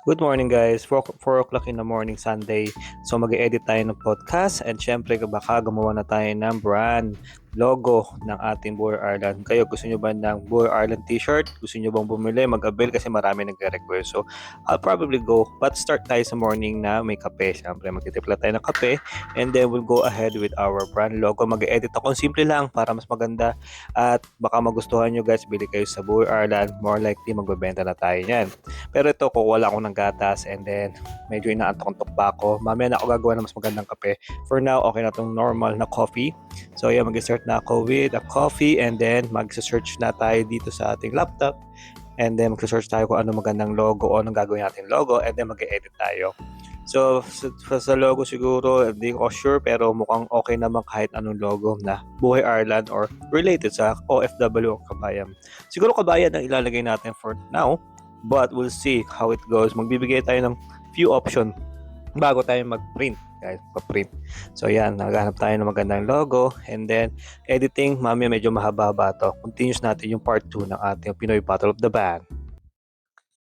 Good morning guys, 4 o'clock in the morning Sunday. So mag-edit tayo ng podcast and syempre baka gumawa na tayo ng brand logo ng ating Buhay Ireland. Kayo gusto nyo ba ng Buhay Ireland t-shirt? Gusto nyo bang bumili? Mag-avail kasi marami nagre-request. So I'll probably go but start tayo sa morning na may kape. Syempre magtitimpla tayo ng kape and then we'll go ahead with our brand logo. Mag-edit ako simple lang para mas maganda at baka magustuhan nyo guys. Bili kayo sa Buhay Ireland. More likely magbebenta na tayo yan. Pero ito, kukuha ako ng gatas and then medyo inaantok-antok pa ako. Mamaya na ako gagawa ng mas magandang kape. For now, okay na itong normal na coffee. So yeah, mag-start na ako with a coffee and then mag-search na tayo dito sa ating laptop. And then mag-search tayo kung ano magandang logo o anong gagawin natin logo and then mag-edit tayo. So sa logo siguro, hindi ko sure pero mukhang okay naman kahit anong logo na Buhay Ireland or related sa OFW o kabayan. Siguro kabayan ang ilalagay natin for now. But we'll see how it goes. Magbibigay tayo ng few option bago tayo mag-print. Guys, pa-print. So yan, naghanap tayo ng magandang logo and then editing, mamaya medyo mahaba-haba to. Continuous natin yung part 2 ng ating Pinoy Battle of the Band.